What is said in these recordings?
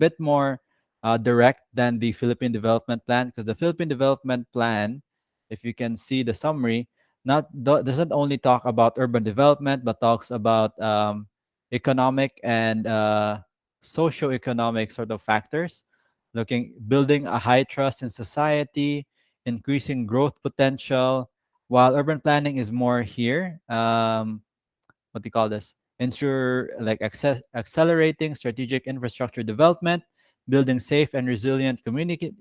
bit more direct than the Philippine Development Plan, because the Philippine Development Plan, if you can see the summary, doesn't only talk about urban development, but talks about economic and socio-economic sort of factors, building a high trust in society, increasing growth potential, while urban planning is more here. What do you call this? Ensure like accelerating strategic infrastructure development, building safe and resilient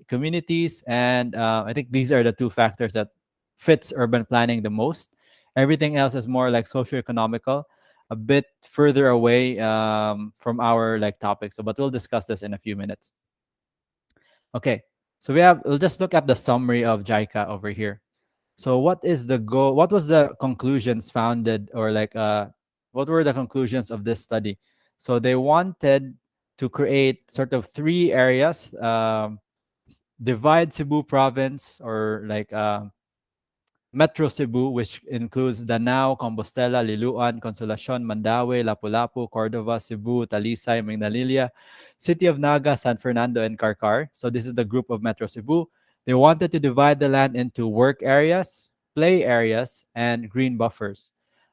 communities, and I think these are the two factors that fits urban planning the most. Everything else is more like socio-economical, a bit further away from our like topic. So, but we'll discuss this in a few minutes. Okay, so we'll just look at the summary of JICA over here. So what is the goal? What was the conclusions founded, or like what were the conclusions of this study? So they wanted to create sort of three areas, divide Cebu province, or like Metro Cebu, which includes Danao, Compostela, Liloan, Consolacion, Mandaue, Lapu-Lapu, Cordova, Cebu, Talisay, Maynilía, City of Naga, San Fernando, and Carcar. So this is the group of Metro Cebu. They wanted to divide the land into work areas, play areas, and green buffers.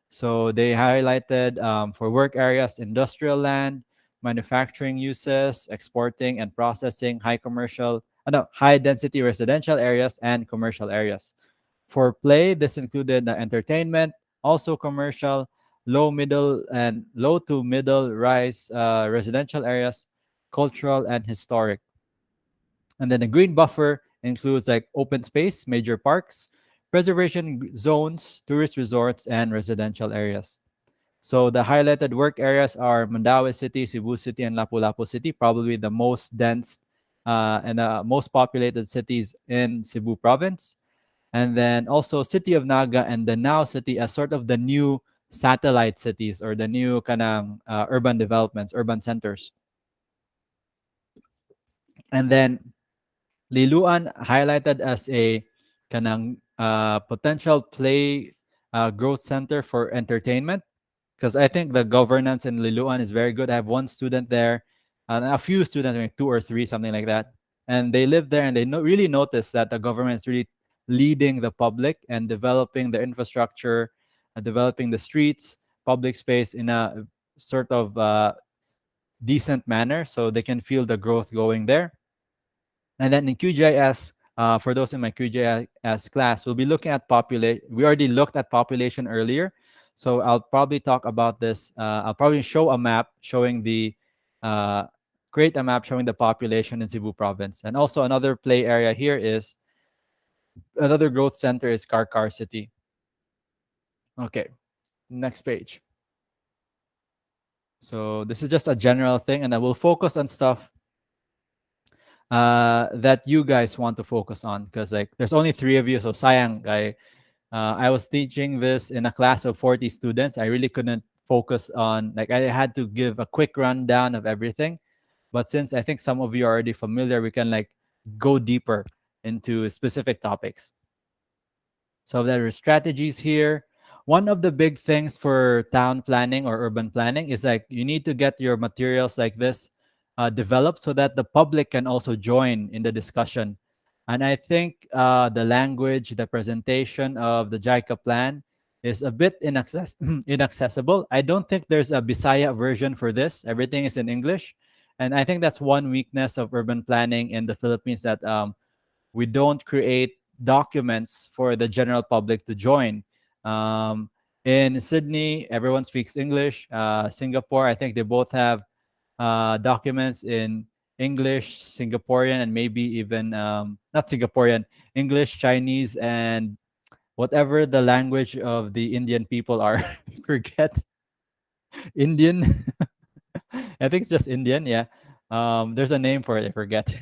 So they highlighted for work areas, industrial land, manufacturing uses, exporting and processing, high density residential areas, and commercial areas. For play, this included the entertainment, also commercial, low to middle rise residential areas, cultural and historic. And then the green buffer includes like open space, major parks, preservation zones, tourist resorts, and residential areas. So the highlighted work areas are Mandaue City, Cebu City, and Lapu-Lapu City, probably the most dense and most populated cities in Cebu province. And then also City of Naga and Danao City as sort of the new satellite cities, or the new kanang urban developments, urban centers. And then Liluan highlighted as a kanang potential play growth center for entertainment, because I think the governance in Liluan is very good. I have one student there, and a few students, like two or three, something like that, and they live there, and they really notice that the government is really leading the public and developing the infrastructure, developing the streets, public space in a sort of decent manner, so they can feel the growth going there. And then in QGIS, for those in my QGIS class, we'll be looking at population. We already looked at population earlier, so I'll probably talk about this. I'll probably show a map showing uh, create a map showing the population in Cebu province. And also another play area here is, another growth center is Carcar City. Okay, next page. So this is just a general thing, and I will focus on stuff that you guys want to focus on, because like there's only three of you, so sayang. I was teaching this in a class of 40 students. I really couldn't focus on, like, I had to give a quick rundown of everything. But since I think some of you are already familiar, we can like go deeper into specific topics. So there are strategies here. One of the big things for town planning or urban planning is like you need to get your materials like this developed so that the public can also join in the discussion. And I think the language, the presentation of the JICA plan is a bit inaccessible. I don't think there's a Bisaya version for this. Everything is in English. And I think that's one weakness of urban planning in the Philippines, that we don't create documents for the general public to join. Um, in Sydney, everyone speaks English. Singapore, I think they both have documents in English, Singaporean, and maybe even not Singaporean, English, Chinese, and whatever the language of the Indian people are. Forget Indian. I think it's just Indian. Yeah. There's a name for it. I forget.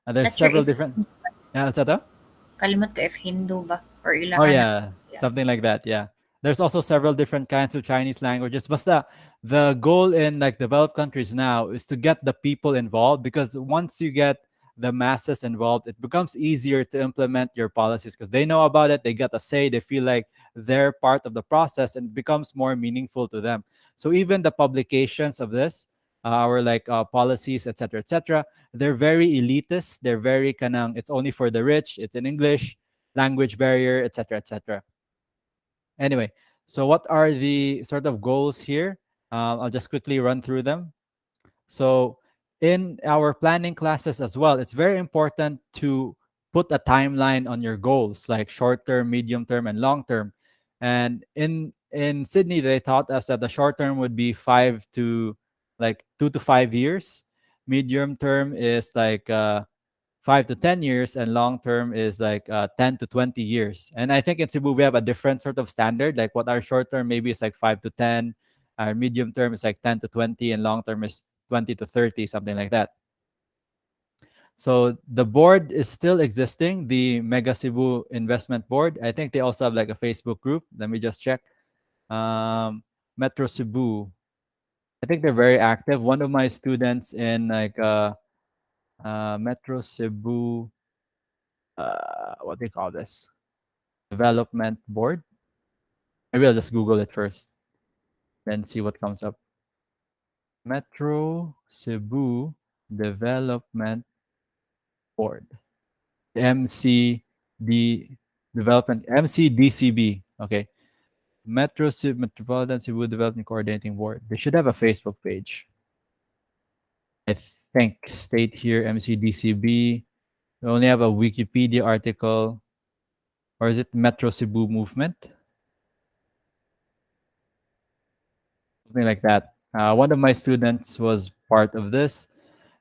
There's Not sure several if different. Yeah, what's that? kalimot ko if Hindu ba or Oh Ilocano. yeah, Yeah. something like that. Yeah. There's also several different kinds of Chinese languages. But the goal in like developed countries now is to get the people involved, because once you get the masses involved, it becomes easier to implement your policies because they know about it, they get a say, they feel like they're part of the process, and it becomes more meaningful to them. So even the publications of this, our like policies, etc., etc. They're very elitist. They're very kanang. It's only for the rich. It's in English, language barrier, etc., etc. Anyway, so what are the sort of goals here? I'll just quickly run through them. So, in our planning classes as well, it's very important to put a timeline on your goals, like short term, medium term, and long term. And in Sydney, they taught us that the short term would be 2 to 5 years. Medium term is like 5 to 10 years, and long term is like 10 to 20 years. And I think in Cebu we have a different sort of standard. Like what our short term maybe is like 5 to 10, our medium term is like 10 to 20, and long term is 20 to 30, something like that. So the board is still existing, the Mega Cebu Investment Board. I think they also have like a Facebook group. Let me just check. Um, Metro Cebu. I think they're very active. One of my students in like Metro Cebu, what do you call this? Development Board. Maybe I'll just Google it first, then see what comes up. Metro Cebu Development Board. MCD Development, MCDCB. Okay. Metropolitan Cebu Development Coordinating Board. They should have a Facebook page. I think state here MCDCB. We only have a Wikipedia article. Or is it Metro Cebu Movement? Something like that. One of my students was part of this.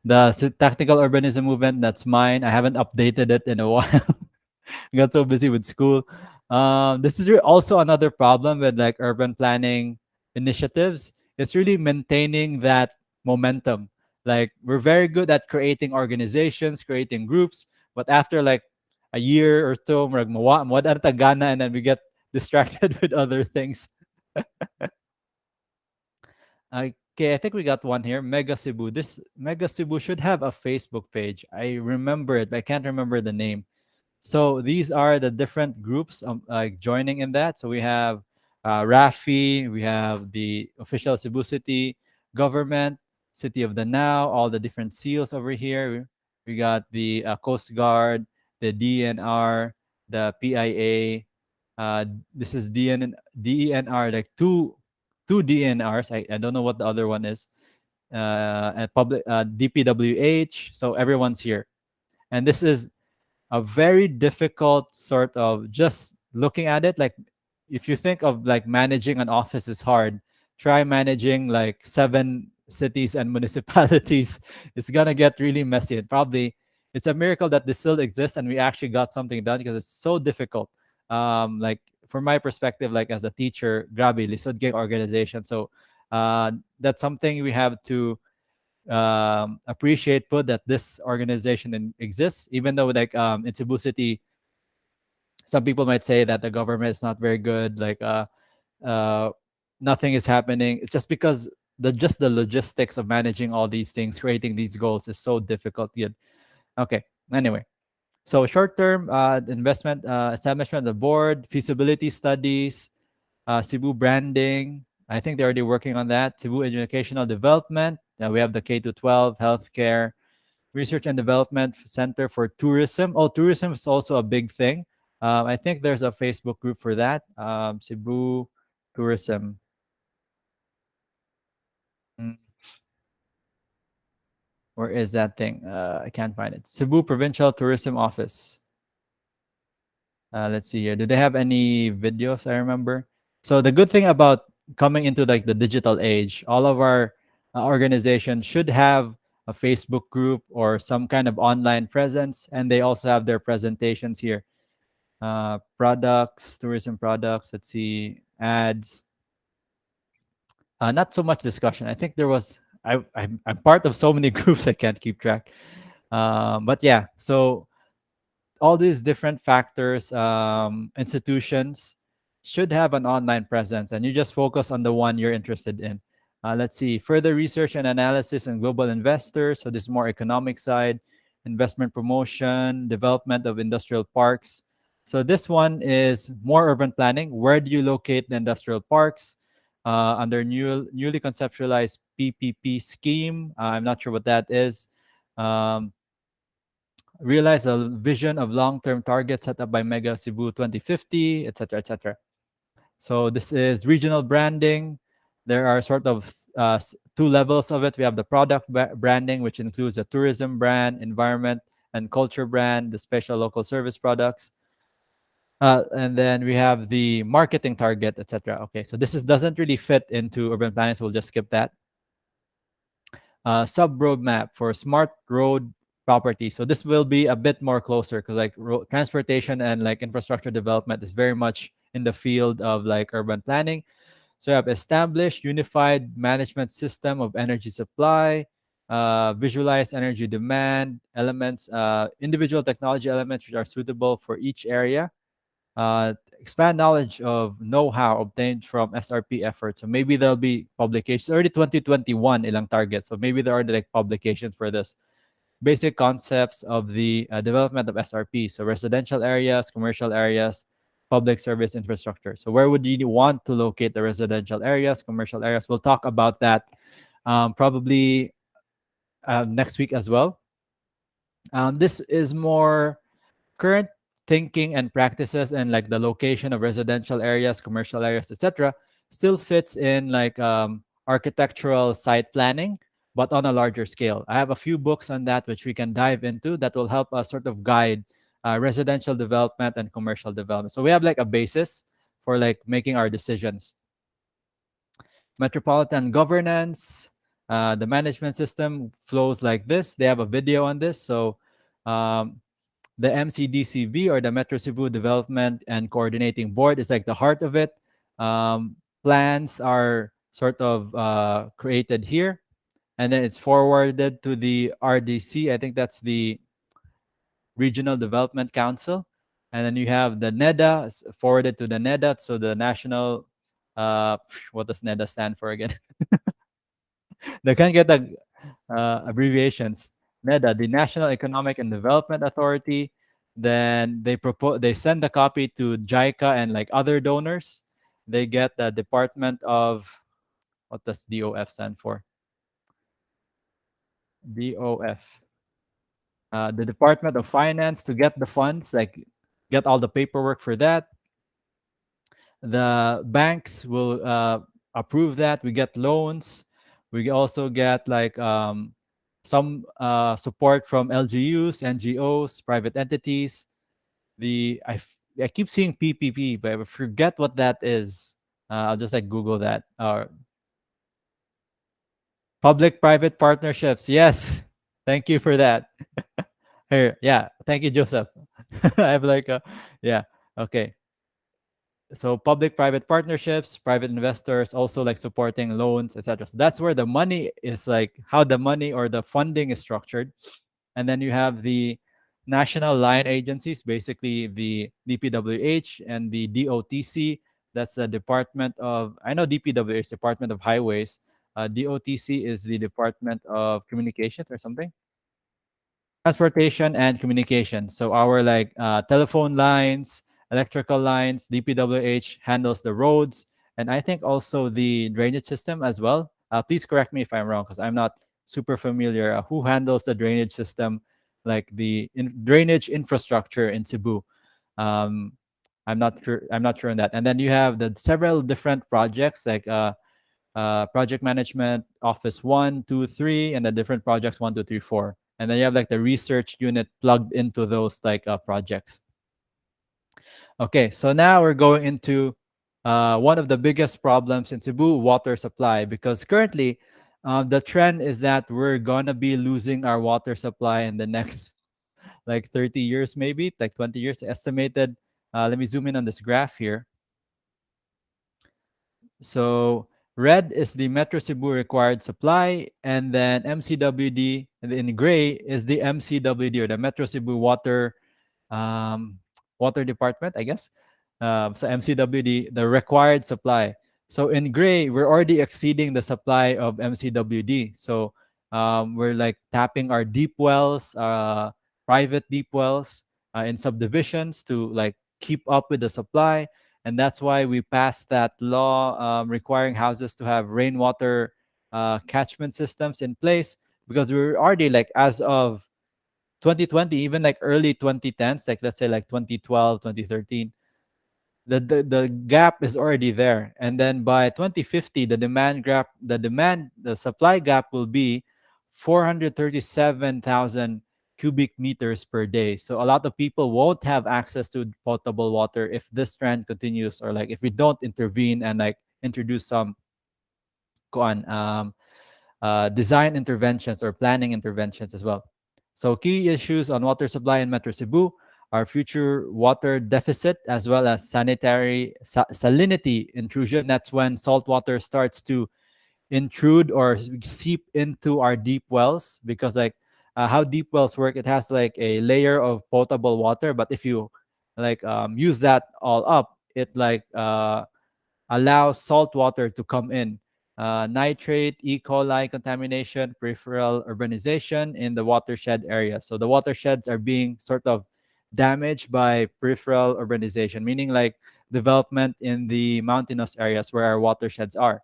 The Tactical Urbanism Movement, that's mine. I haven't updated it in a while. I got so busy with school. This is also another problem with like urban planning initiatives. It's really maintaining that momentum. Like we're very good at creating organizations, creating groups, but after like a year or so, we're like, "Mawala na tagana," and then we get distracted with other things. Okay, I think we got one here. Mega Cebu. This Mega Cebu should have a Facebook page. I remember it, but I can't remember the name. So these are the different groups like joining in that. So we have Rafi, we have the official Cebu City government, City of the Now, all the different seals over here. We got the Coast Guard, the DNR, the PIA. This is DENR, like two DNRs. I don't know what the other one is. And public DPWH. So everyone's here, and this is a very difficult sort of just looking at it. Like if you think of like managing an office is hard, try managing like 7 cities and municipalities. It's gonna get really messy, and probably it's a miracle that this still exists and we actually got something done because it's so difficult. Like from my perspective, like as a teacher, grabe lisod kay organization. So that's something we have to appreciate put that this organization exists, even though like in Cebu City, some people might say that the government is not very good, like uh, nothing is happening. It's just because the logistics of managing all these things, creating these goals is so difficult yet. Okay, anyway, so short term investment, establishment of the board, feasibility studies, Cebu branding. I think they're already working on that. Cebu educational development. We have the K to 12 healthcare, research and development center for tourism. Oh, tourism is also a big thing. I think there's a Facebook group for that. Cebu tourism. Mm, where is that thing? I can't find it. Cebu Provincial Tourism Office. Let's see here. Do they have any videos? I remember. So the good thing about coming into like the digital age, all of our organizations should have a Facebook group or some kind of online presence, and they also have their presentations here. Products, tourism products. Let's see, ads. Not so much discussion. I think there was. I'm part of so many groups I can't keep track. But yeah, so all these different factors, institutions should have an online presence, and you just focus on the one you're interested in. Let's see, further research and analysis and global investors. So this is more economic side, investment promotion, development of industrial parks. So this one is more urban planning. Where do you locate the industrial parks? under newly conceptualized PPP scheme. I'm not sure what that is. Um, realize a vision of long-term targets set up by Mega Cebu 2050, etc., etc. So this is regional branding. There are sort of two levels of it. We have the product branding, which includes the tourism brand, environment and culture brand, the special local service products. And then we have the marketing target, etc. Okay, so this doesn't really fit into urban planning, so we'll just skip that. Sub road map for smart road property. So this will be a bit more closer because like transportation and like infrastructure development is very much in the field of like urban planning. So you have established unified management system of energy supply, visualize energy demand elements, individual technology elements which are suitable for each area, expand knowledge of know-how obtained from SRP efforts. So maybe there'll be publications. Already 2021 ilang targets. So maybe there are like publications for this. Basic concepts of the development of SRP. So residential areas, commercial areas, public service infrastructure. So where would you want to locate the residential areas, commercial areas? We'll talk about that probably next week as well. This is more current thinking and practices and like the location of residential areas, commercial areas, etc., still fits in like architectural site planning, but on a larger scale. I have a few books on that which we can dive into that will help us sort of guide residential development and commercial development. So we have like a basis for like making our decisions. Metropolitan governance, the management system flows like this. They have a video on this. So um, the MCDCB or the Metro Cebu Development and Coordinating Board is like the heart of it. Plans are sort of created here, and then it's forwarded to the RDC. I think that's the Regional Development Council. And then you have the NEDA forwarded to the NEDA, so the National, what does NEDA stand for again? They can't get the abbreviations. NEDA, the National Economic and Development Authority. Then they send the copy to JICA and like other donors. They get the Department of, what does DOF stand for? DOF. The Department of Finance to get the funds, like get all the paperwork for that. The banks will approve that. We get loans. We also get like some support from LGUs, NGOs, private entities. I keep seeing PPP, but I forget what that is. I'll just like Google that. Public-private partnerships. Yes, thank you for that. Here, yeah, thank you, Joseph. I have like a, yeah, okay. So public-private partnerships, private investors, also like supporting loans, etc. So that's where the money is, like how the money or the funding is structured. And then you have the national line agencies, basically the DPWH and the DOTC. That's the Department of, I know DPWH, Department of Highways. DOTC is the Department of Communications or something. Transportation and communication. So our like telephone lines, electrical lines, DPWH handles the roads, and I think also the drainage system as well. Please correct me if I'm wrong because I'm not super familiar. Who handles the drainage system, like the drainage infrastructure in Cebu? Um, I'm not sure. I'm not sure on that. And then you have the several different projects like project management office 1, 2, 3, and the different projects 1, 2, 3, 4, and then you have like the research unit plugged into those like projects. Okay, so now we're going into one of the biggest problems in Cebu, water supply, because currently the trend is that we're gonna be losing our water supply in the next like 30 years, maybe like 20 years estimated. Let me zoom in on this graph here. So red is the Metro Cebu required supply, and then MCWD, and in gray is the MCWD or the Metro Cebu um, Water Department, I guess. So MCWD, the required supply. So in gray, we're already exceeding the supply of MCWD. So we're like tapping our deep wells, private deep wells in subdivisions to like keep up with the supply. and that's why we passed that law requiring houses to have rainwater catchment systems in place, because we were already like as of 2020, even like early 2010s, like let's say like 2012, 2013, the gap is already there. And then by 2050, the supply gap will be 437,000 cubic meters per day. So a lot of people won't have access to potable water if this trend continues, or like if we don't intervene and like introduce some kuan, design interventions or planning interventions as well. So, key issues on water supply in Metro Cebu are future water deficit as well as salinity intrusion. That's when salt water starts to intrude or seep into our deep wells, because like how deep wells work, it has like a layer of potable water, but if you like use that all up, it like allows salt water to come in. Nitrate, E. coli contamination, peripheral urbanization in the watershed area. So the watersheds are being sort of damaged by peripheral urbanization, meaning like development in the mountainous areas where our watersheds are.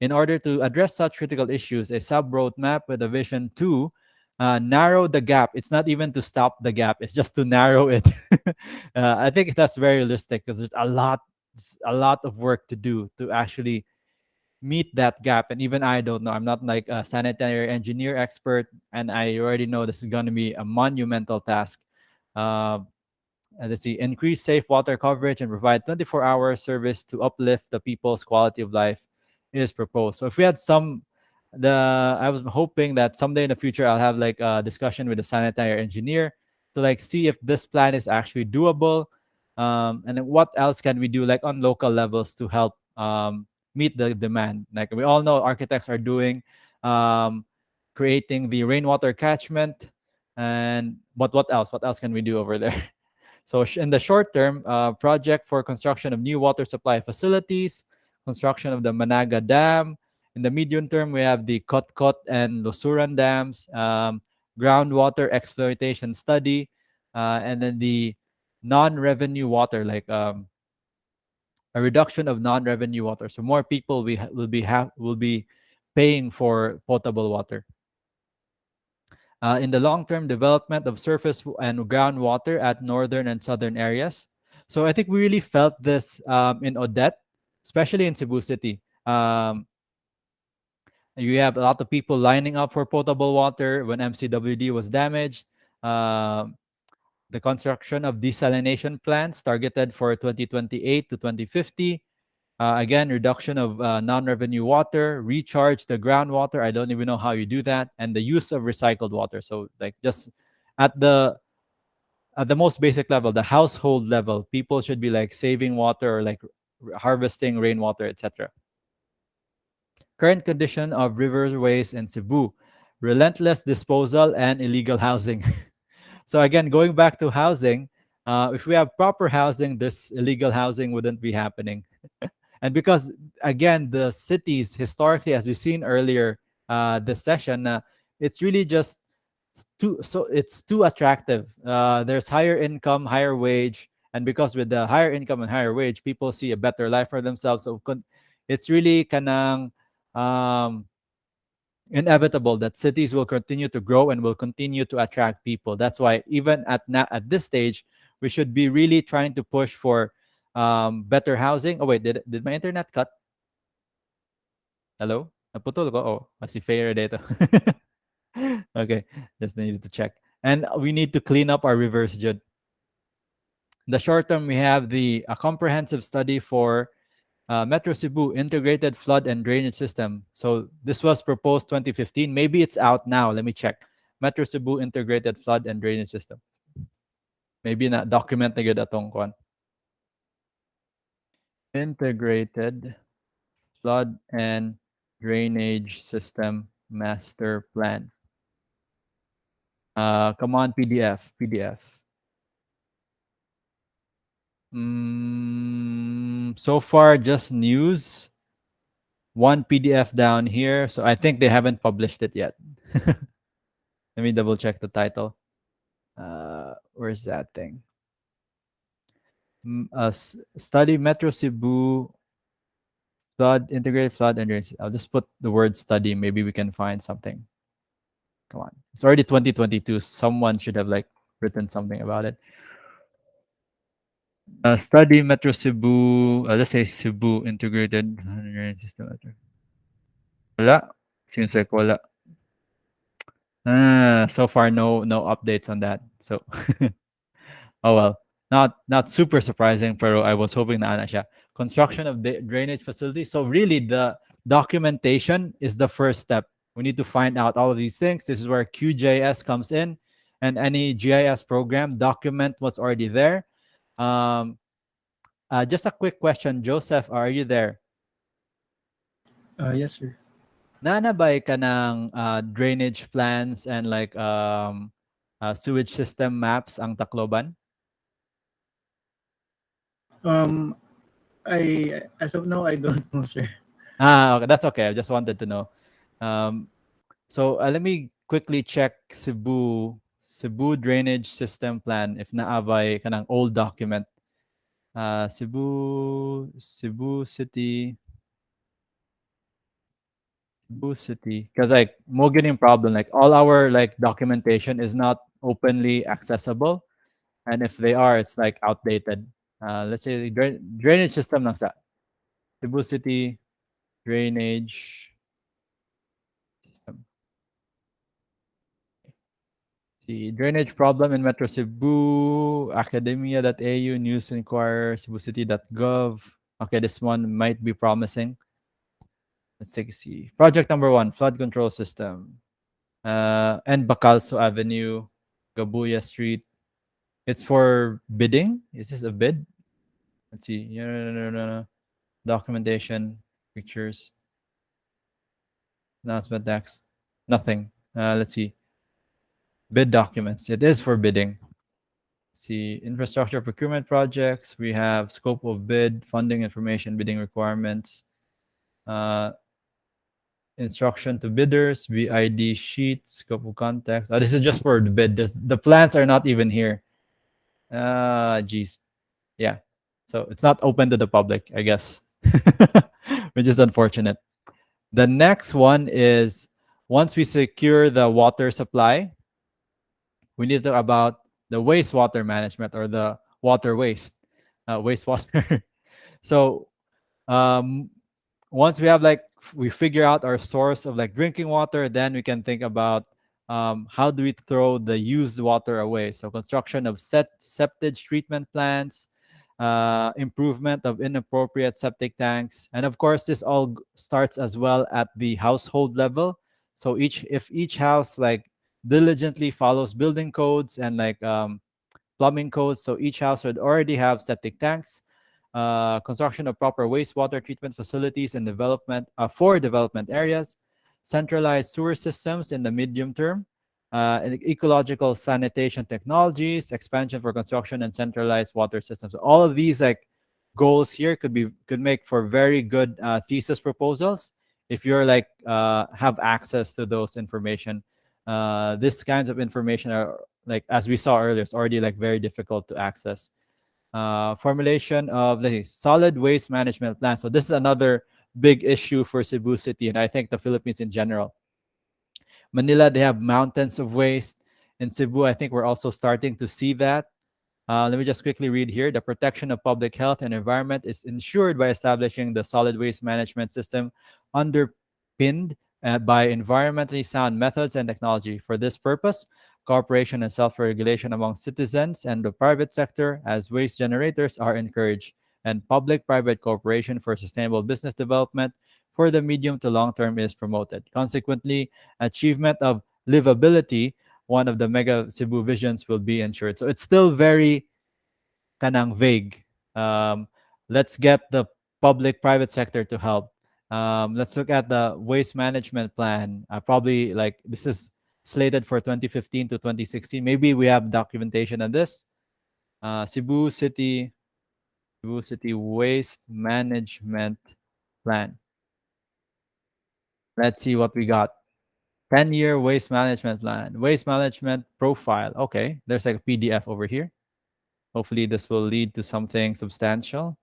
In order to address such critical issues, a sub roadmap with a vision to narrow the gap. It's not even to stop the gap; it's just to narrow it. I think that's very realistic, because there's a lot of work to do to actually meet that gap. And even I don't know. I'm not like a sanitary engineer expert, and I already know this is going to be a monumental task. Uh, let's see, increase safe water coverage and provide 24-hour service to uplift the people's quality of life is proposed. So if we had I was hoping that someday in the future I'll have like a discussion with a sanitary engineer to like see if this plan is actually doable, and then what else can we do like on local levels to help meet the demand. Like we all know, architects are doing um, creating the rainwater catchment, and but what else? What else can we do over there? So in the short term, project for construction of new water supply facilities, construction of the Managa Dam. In the medium term, we have the Kotkot and Lusuran dams, groundwater exploitation study, and then the non-revenue water, like a reduction of non-revenue water. So more people will be paying for potable water. In the long-term development of surface and groundwater at northern and southern areas. So I think we really felt this in Odette, especially in Cebu City. You have a lot of people lining up for potable water when MCWD was damaged. Um the construction of desalination plants targeted for 2028 to 2050. Again, reduction of non-revenue water, recharge the groundwater. I don't even know how you do that, and the use of recycled water. So, like just at the at the most basic level, the household level, people should be like saving water or like harvesting rainwater, etc. Current condition of riverways in Cebu, relentless disposal and illegal housing. So again, going back to housing, if we have proper housing, this illegal housing wouldn't be happening. And because again, the cities historically, as we've seen earlier this session, it's really just it's too attractive. There's higher income, higher wage, and because with the higher income and higher wage, people see a better life for themselves. So it's really kanang um, inevitable that cities will continue to grow and will continue to attract people. That's why even at this stage, we should be really trying to push for better housing. Oh wait, did my internet cut? Hello? Naputol ko? Oh, masih fair dito. Okay, just needed to check. And we need to clean up our rivers, Judd. In the short term, we have the a comprehensive study for Metro Cebu integrated flood and drainage system. So this was proposed 2015. Maybe it's out now. Let me check. Metro Cebu integrated flood and drainage system. Maybe na document na gud atong kwan. Integrated flood and drainage system master plan. Come on, PDF, PDF. So far, just news. One PDF down here. So I think they haven't published it yet. Let me double check the title. Where's that thing? Study Metro Cebu flood integrated flood and drainage. I'll just put the word study. Maybe we can find something. Come on, it's already 2022. Someone should have like written something about it. Study Metro Cebu. Let's say Cebu integrated drainage system. Wala. Seems like wala. So far no updates on that. So oh well, not super surprising, pero I was hoping na ana siya. Construction of the drainage facility. So really, the documentation is the first step. We need to find out all of these things. This is where QJS comes in, and any GIS program document what's already there. Um, just a quick question, Joseph, are you there? Yes, sir. Nanabay ka ng drainage plans and like sewage system maps ang Tacloban? Um, as of now, I don't know, sir. Okay, that's okay. I just wanted to know. Um, so let me quickly check Cebu drainage system plan if naabay ka ng old document. Cebu City, Cebu City. Because like mo yung problem, like all our like documentation is not openly accessible, and if they are, it's like outdated. Let's say the drainage system lang sa Cebu City drainage system. See, drainage problem in Metro Cebu, academia.au, News Inquirer, cebuscity.gov. Okay, this one might be promising. Let's take a see. Project number 1, flood control system. And Bacalso Avenue, Gabuya Street. It's for bidding. Is this a bid? Let's see. No. Documentation, pictures, announcement text. Nothing. Let's see. Bid documents. It is for bidding. See infrastructure procurement projects. We have scope of bid, funding information, bidding requirements, uh, instruction to bidders, BID sheet, scope of context. This is just for the bid. The plans are not even here. Geez. Yeah. So it's not open to the public, I guess, which is unfortunate. The next one is once we secure the water supply, we need to talk about the wastewater management or the water wastewater. So um, once we have like we figure out our source of like drinking water, then we can think about how do we throw the used water away. So construction of septage treatment plants, improvement of inappropriate septic tanks, and of course this all starts as well at the household level. So if each house like diligently follows building codes and like plumbing codes. So each house would already have septic tanks, construction of proper wastewater treatment facilities and development for development areas, centralized sewer systems in the medium term, and ecological sanitation technologies, expansion for construction and centralized water systems. All of these like goals here could make for very good thesis proposals if you're like have access to those information. This kinds of information are like as we saw earlier, it's already like very difficult to access. Formulation of the solid waste management plan. So this is another big issue for Cebu City, and I think the Philippines in general. Manila, they have mountains of waste. In Cebu, I think we're also starting to see that. Let me just quickly read here. The protection of public health and environment is ensured by establishing the solid waste management system underpinned by environmentally sound methods and technology. For this purpose, cooperation and self-regulation among citizens and the private sector as waste generators are encouraged, and public-private cooperation for sustainable business development for the medium to long term is promoted. Consequently, achievement of livability, one of the mega Cebu visions, will be ensured. So it's still very kanang vague. Um, let's get the public-private sector to help. Let's look at the waste management plan. Probably like this is slated for 2015 to 2016. Maybe we have documentation on this. Cebu City, Cebu City Waste Management Plan. Let's see what we got. 10-year waste management plan. Waste management profile. Okay, there's like a PDF over here. Hopefully, this will lead to something substantial.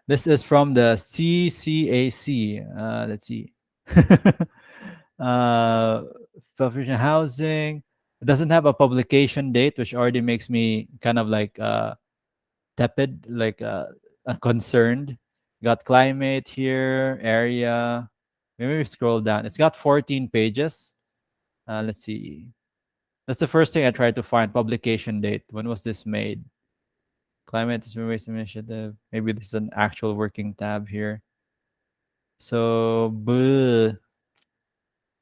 This is from the CCAC. Let's see. uh, Sufficient housing. It doesn't have a publication date, which already makes me kind of like tepid, like concerned. Got climate here, area. Maybe we scroll down. It's got 14 pages. Let's see. That's the first thing I tried to find. Publication date. When was this made? Climate Waste Initiative. Maybe this is an actual working tab here. So,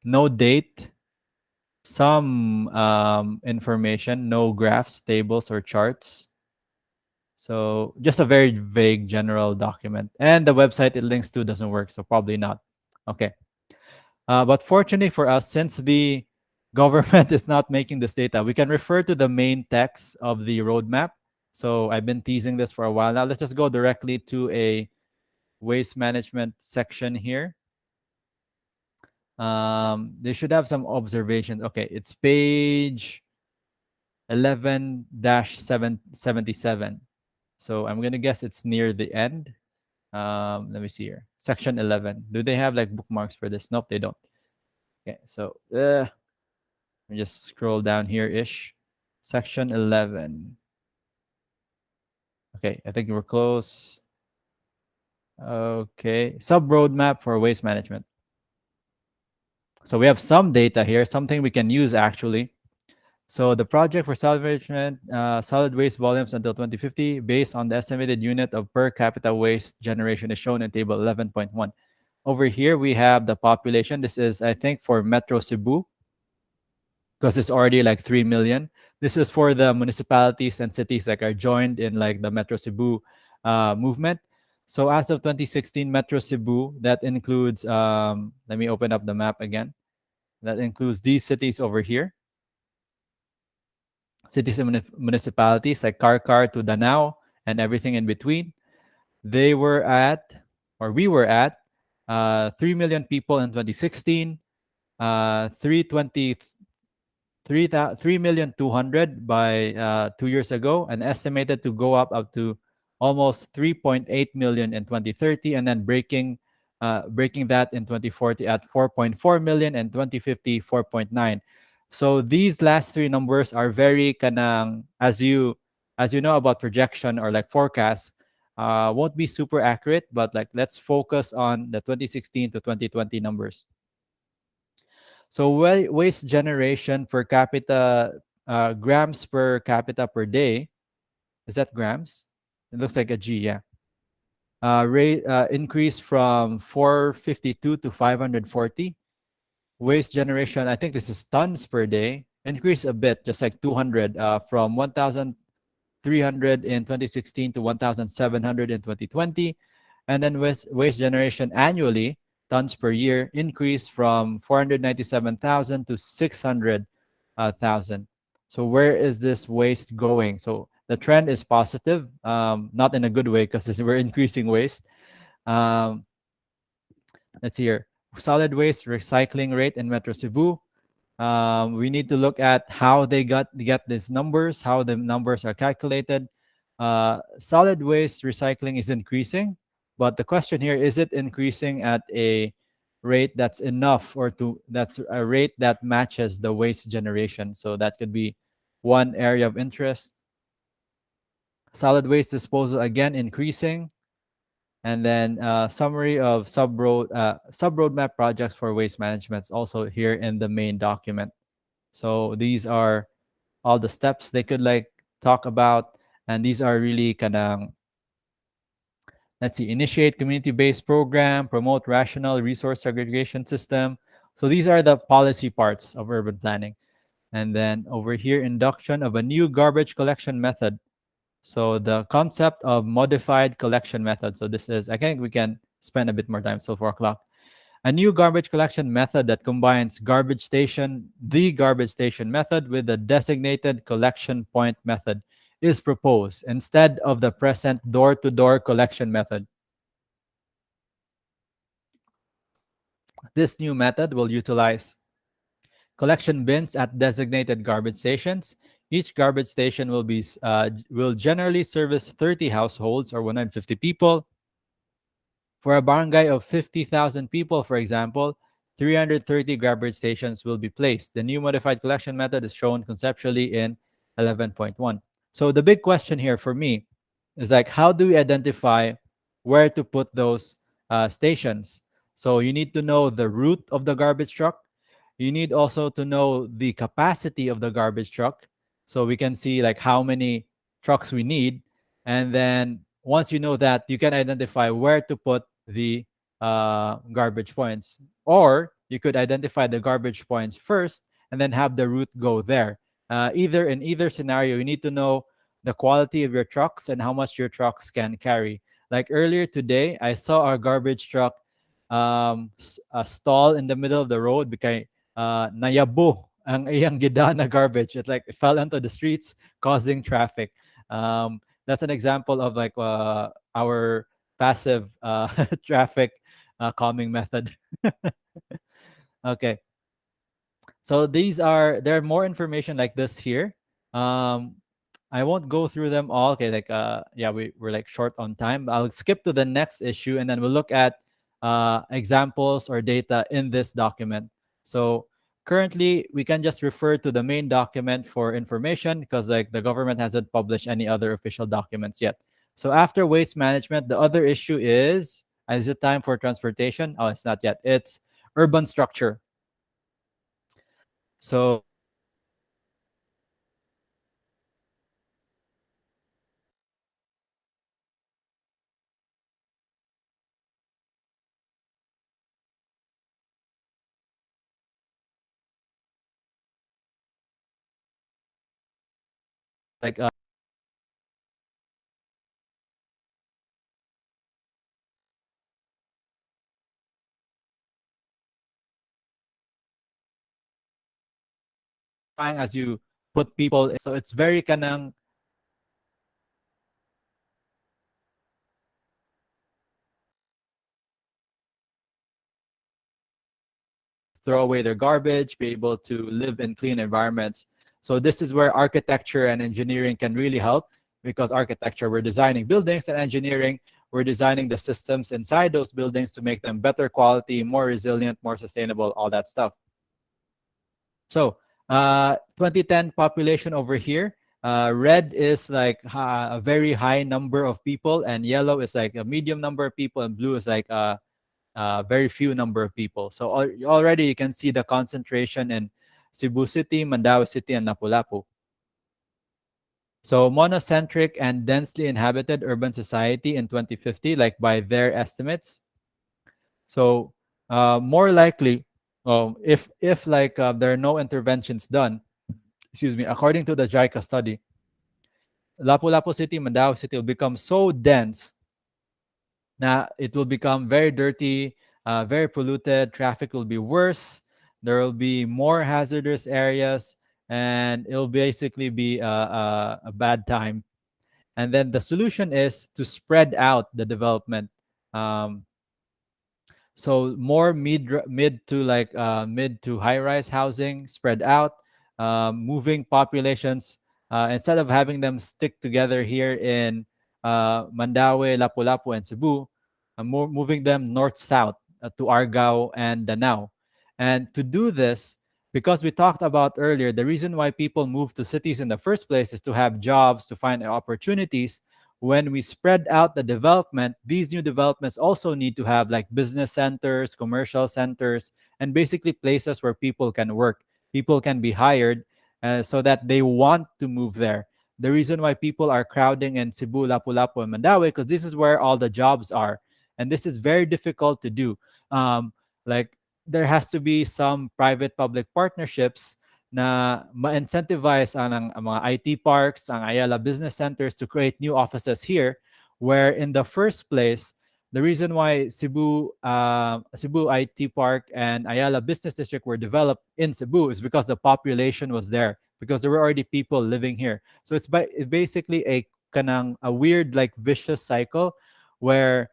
no date, some information, no graphs, tables, or charts. So, just a very vague general document. And the website it links to doesn't work, so probably not. Okay. But fortunately for us, since the government is not making this data, we can refer to the main text of the roadmap. So, I've been teasing this for a while now. Let's just go directly to a waste management section here. They should have some observations. Okay, it's page 11-77. So I'm gonna guess it's near the end. Let me see here. Section 11. Do they have like bookmarks for this? Nope, they don't. Okay, so let me just scroll down here ish. Section 11. Okay, I think we're close. Okay, sub roadmap for waste management. So we have some data here, something we can use actually. So the project for solid waste volumes until 2050, based on the estimated unit of per capita waste generation, is shown in table 11.1. Over here we have the population. This is, I think, for Metro Cebu, because it's already like 3 million. This is for the municipalities and cities that are joined in like the Metro Cebu movement. So as of 2016, Metro Cebu, that includes, let me open up the map again. That includes these cities over here. Cities and municipalities like Karkar to Danao and everything in between. They were at, or we were at, 3 million people in 2016, 320, 3,200,000 by 2 years ago, and estimated to go up to almost 3.8 million in 2030, and then breaking that in 2040 at 4.4 million, and 2050 4.9. So these last three numbers are very kanang, as you know about projection or like forecast, won't be super accurate, but like let's focus on the 2016 to 2020 numbers. So waste generation per capita, grams per capita per day. Is that grams? It looks like a G, yeah. Rate increase from 452 to 540. Waste generation, I think this is tons per day. Increase a bit, just like 200, from 1,300 in 2016 to 1,700 in 2020. And then waste generation annually, tons per year, increased from 497,000 to 600,000. So where is this waste going? So the trend is positive, not in a good way because we're increasing waste. Um, let's see here. Solid waste recycling rate in Metro Cebu. We need to look at how they get these numbers, how the numbers are calculated. Solid waste recycling is increasing, but the question here is it increasing at a rate that's enough, or that's a rate that matches the waste generation? So that could be one area of interest. Solid waste disposal again increasing, and then summary of sub roadmap projects for waste management is also here in the main document. So these are all the steps they could like talk about, and these are really kind of, let's see, initiate community-based program, promote rational resource segregation system. So these are the policy parts of urban planning. And then over here, induction of a new garbage collection method. So the concept of modified collection method. So this is, I think we can spend a bit more time, still 4 o'clock. A new garbage collection method that combines the garbage station method with the designated collection point method is proposed instead of the present door-to-door collection method. This new method will utilize collection bins at designated garbage stations, Each garbage station will generally service 30 households or 150 people. For a barangay of 50,000 people, for example, 330 garbage stations will be placed. The new modified collection method is shown conceptually in 11.1. So the big question here for me is like, how do we identify where to put those stations? So you need to know the route of the garbage truck. You need also to know the capacity of the garbage truck, so we can see like how many trucks we need. And then once you know that, you can identify where to put the garbage points. Or you could identify the garbage points first and then have the route go there. Either in either scenario, you need to know the quality of your trucks and how much your trucks can carry. Like earlier today, I saw our garbage truck a stall in the middle of the road because nayabo ang iyang gidana garbage. It fell into the streets, causing traffic. That's an example of like our passive traffic calming method. Okay, so there are more information like this here. Um, I won't go through them all. Okay, like yeah, we're like short on time. I'll skip to the next issue and then we'll look at examples or data in this document. So currently we can just refer to the main document for information because like the government hasn't published any other official documents yet. So after waste management, the other issue is it time for transportation? Oh, it's not yet. It's urban structure. So like as you put people in. So it's very kanang throw away their garbage, be able to live in clean environments. So this is where architecture and engineering can really help, because architecture, we're designing buildings, and engineering, we're designing the systems inside those buildings to make them better quality, more resilient, more sustainable, all that stuff. So 2010 population over here. Red is like a very high number of people, and yellow is like a medium number of people, and blue is like very few number of people. So already you can see the concentration in Cebu City, Mandaue City, and Lapu-Lapu. So monocentric and densely inhabited urban society in 2050, like by their estimates. So more likely, if like there are no interventions done, excuse me, according to the JICA study, Lapu-Lapu City, Mandaue City will become so dense that it will become very dirty, very polluted. Traffic will be worse. There will be more hazardous areas, and it'll basically be a bad time. And then the solution is to spread out the development. Um, so more mid to high rise housing spread out, moving populations instead of having them stick together here in Mandaue, Lapu-Lapu, and Cebu, moving them north south to Argao and Danao. And to do this, because we talked about earlier, the reason why people move to cities in the first place is to have jobs, to find opportunities. When we spread out the development, these new developments also need to have like business centers, commercial centers, and basically places where people can work. People can be hired so that they want to move there. The reason why people are crowding in Cebu, Lapu-Lapu, and Mandaue, because this is where all the jobs are. And this is very difficult to do. Like there has to be some private-public partnerships na ma-incentivize ang mga IT parks, ang Ayala business centers to create new offices here, where in the first place, the reason why Cebu IT Park and Ayala Business District were developed in Cebu is because the population was there, because there were already people living here. So it's basically a weird like vicious cycle where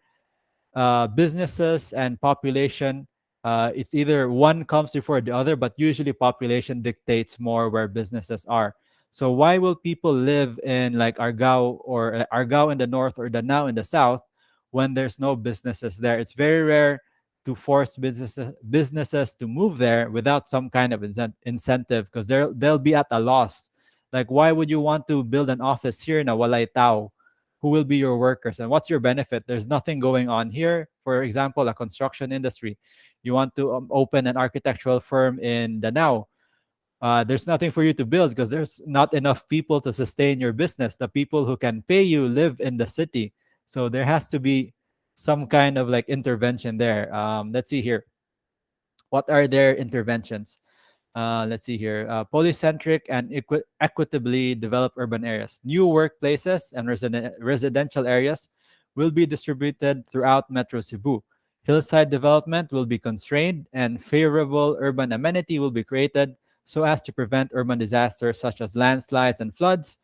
businesses and population, it's either one comes before the other, but usually population dictates more where businesses are. So why will people live in like Argao or Argao in the north or Danao in the south when there's no businesses there? It's very rare to force businesses to move there without some kind of incentive, because they'll be at a loss. Like, why would you want to build an office here in a walay tao? Who will be your workers and what's your benefit? There's nothing going on here. For example, a construction industry. You want to open an architectural firm in Danao. There's nothing for you to build because there's not enough people to sustain your business. The people who can pay you live in the city. So there has to be some kind of like intervention there. Let's see here. What are their interventions? Let's see here. Polycentric and equitably developed urban areas. New workplaces and residential areas will be distributed throughout Metro Cebu. Hillside development will be constrained and favorable urban amenity will be created so as to prevent urban disasters such as landslides and floods.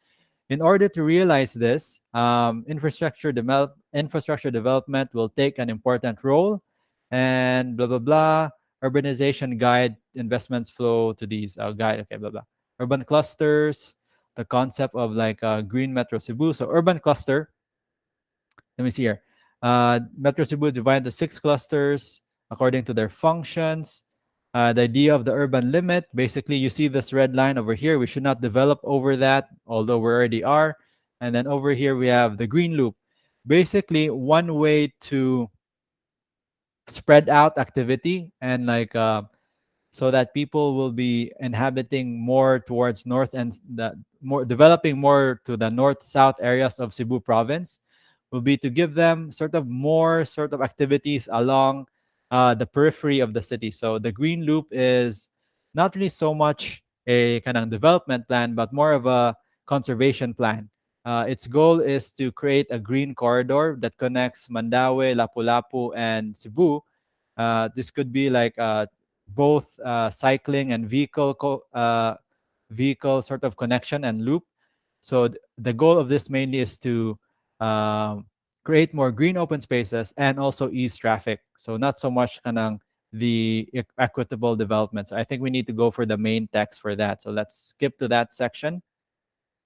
In order to realize this, infrastructure development will take an important role, and blah blah blah. Urbanization guide investments flow to these guide. Okay, blah blah. Urban clusters, the concept of like green Metro Cebu. So urban cluster, let me see here. Metro Cebu is divided into 6 clusters according to their functions. The idea of the urban limit, basically, you see this red line over here. We should not develop over that, although we already are. And then over here, we have the green loop. Basically, one way to spread out activity and like so that people will be inhabiting more towards north and the more developing more to the north south areas of Cebu province will be to give them sort of more sort of activities along the periphery of the city. So the green loop is not really so much a kind of development plan but more of a conservation plan. Its goal is to create a green corridor that connects Mandaue, Lapu-Lapu, and Cebu. This could be like both cycling and vehicle sort of connection and loop. So the goal of this mainly is to um, create more green open spaces and also ease traffic. So not so much kanang the equitable development. So I think we need to go for the main text for that. So let's skip to that section.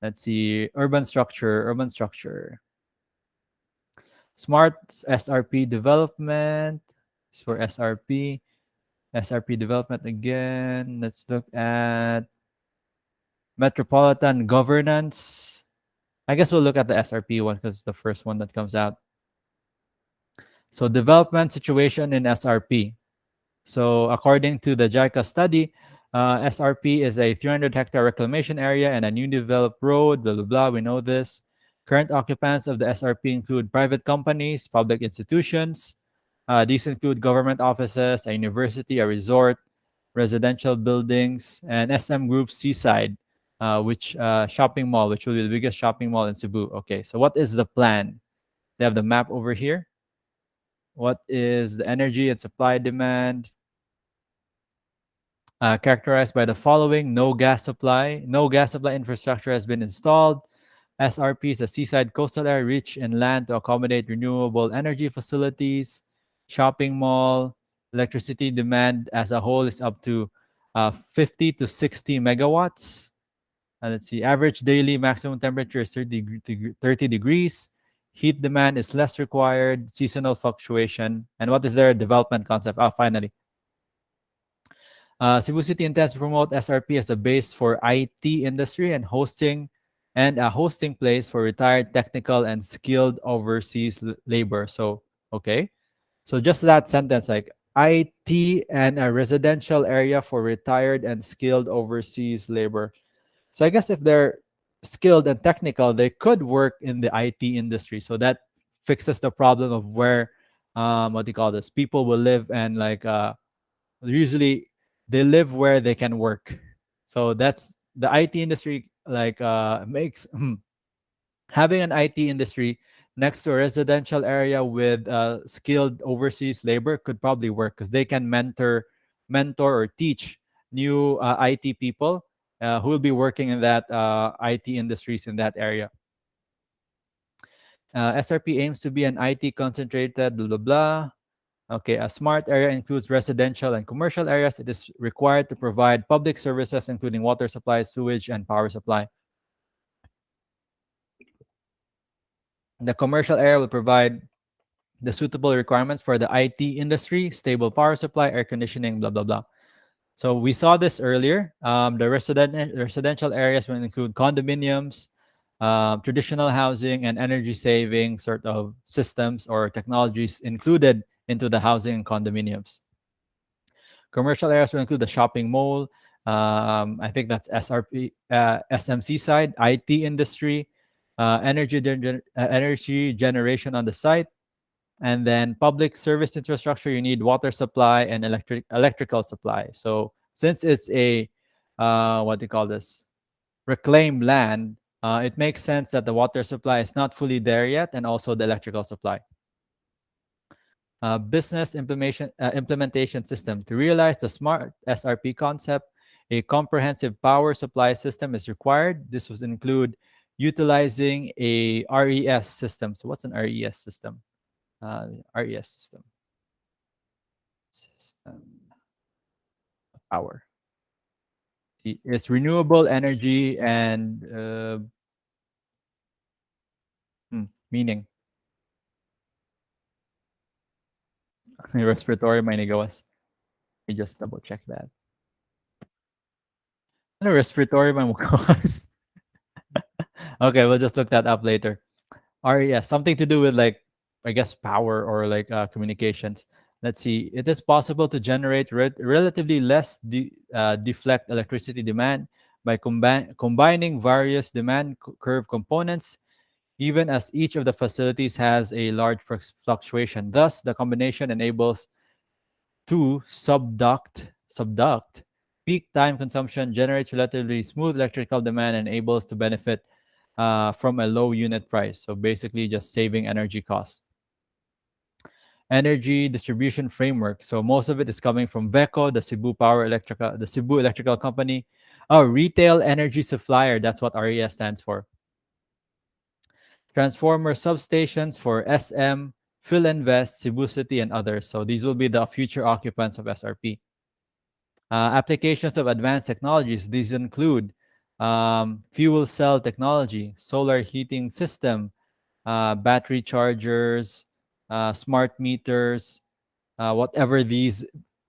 Let's see urban structure. Urban structure. Smart SRP development is for SRP. SRP development again. Let's look at metropolitan governance. I guess we'll look at the SRP one because it's the first one that comes out. So development situation in SRP. So according to the JICA study, SRP is a 300-hectare reclamation area and a new developed road, blah, blah, blah. We know this. Current occupants of the SRP include private companies, public institutions. These include government offices, a university, a resort, residential buildings, and SM Group Seaside, which shopping mall, which will be the biggest shopping mall in Cebu. Okay, so what is the plan? They have the map over here. What is the energy and supply demand? Characterized by the following: no gas supply infrastructure has been installed. SRP is a seaside coastal area rich in land to accommodate renewable energy facilities. Shopping mall, electricity demand as a whole is up to 50 to 60 megawatts. Let's see, average daily maximum temperature is 30 degrees. Heat demand is less required, seasonal fluctuation. And what is their development concept? Finally. Cebu City intends to promote SRP as a base for IT industry and a hosting place for retired technical and skilled overseas labor. So, okay. So just that sentence, like IT and a residential area for retired and skilled overseas labor. So I guess if they're skilled and technical, they could work in the IT industry. So that fixes the problem of where, what do you call this? People will live and like usually they live where they can work. So that's the IT industry. Like makes having an IT industry next to a residential area with skilled overseas labor could probably work because they can mentor or teach new IT people who will be working in that IT industries in that area. SRP aims to be an IT concentrated, blah, blah, blah. Okay, a smart area includes residential and commercial areas. It is required to provide public services, including water supply, sewage, and power supply. The commercial area will provide the suitable requirements for the IT industry, stable power supply, air conditioning, blah, blah, blah. So we saw this earlier. The residential areas will include condominiums, traditional housing, and energy saving sort of systems or technologies included into the housing and condominiums. Commercial areas will include the shopping mall. I think that's SMC side, IT industry, energy generation on the site, and then public service infrastructure. You need water supply and electrical supply. So since it's a what do you call this, reclaimed land, it makes sense that the water supply is not fully there yet, and also the electrical supply. Business implementation system. To realize the smart SRP concept, a comprehensive power supply system is required. This would include utilizing a RES system. So what's an RES system? RES system power. It's renewable energy and meaning respiratory manigawas. Let me just double check that. Ano respiratory manigawas? Okay, we'll just look that up later. RES, something to do with like, I guess, power or like communications. Let's see. It is possible to generate relatively less deflect electricity demand by combining various demand curve components, even as each of the facilities has a large fluctuation. Thus, the combination enables to subduct peak time consumption, generates relatively smooth electrical demand, and enables to benefit from a low unit price. So basically, just saving energy costs. Energy distribution framework. So most of it is coming from VECO, the Cebu Electrical Company. Oh, retail energy supplier. That's what RES stands for. Transformer substations for SM, Philinvest, Cebu City, and others. So these will be the future occupants of SRP. Applications of advanced technologies. These include fuel cell technology, solar heating system, battery chargers, smart meters, whatever these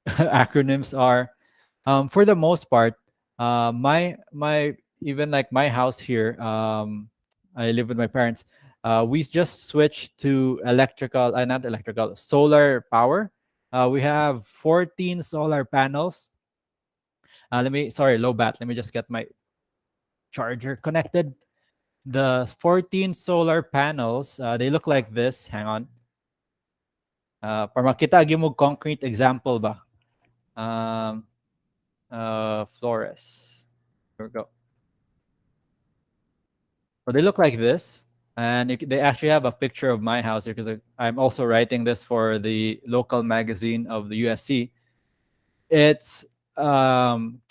acronyms are. For the most part, my even like my house here, I live with my parents. We just switched to not electrical, solar power. We have 14 solar panels. Low bat. Let me just get my charger connected. The 14 solar panels, they look like this. Hang on. Para makita mo concrete example ba? Flores. Here we go. So they look like this. And they actually have a picture of my house here because I'm also writing this for the local magazine of the USC. It's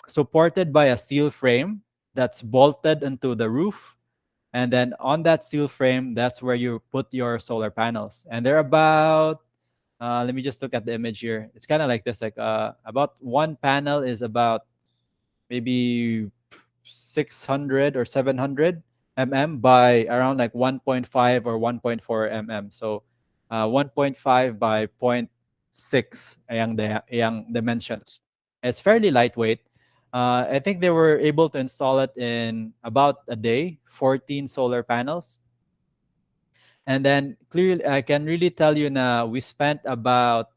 supported by a steel frame that's bolted into the roof. And then on that steel frame, that's where you put your solar panels. And they're about, let me just look at the image here. It's kind of like this, like about one panel is about maybe 600 or 700 mm by around like 1.5 or 1.4 mm. So 1.5 by zero point 0.6 ayang dimensions. It's fairly lightweight. I think they were able to install it in about a day, 14 solar panels. And then clearly, I can really tell you now, we spent about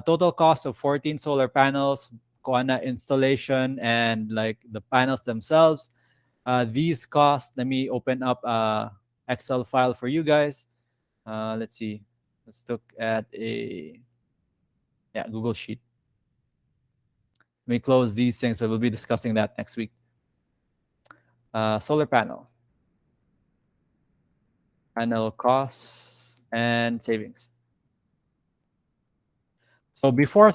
total cost of 14 solar panels, kuana installation, and like the panels themselves. These costs, let me open up a Excel file for you guys. Let's see. Let's look at Google Sheet. Let me close these things. So we'll be discussing that next week. Solar panel costs and savings. So before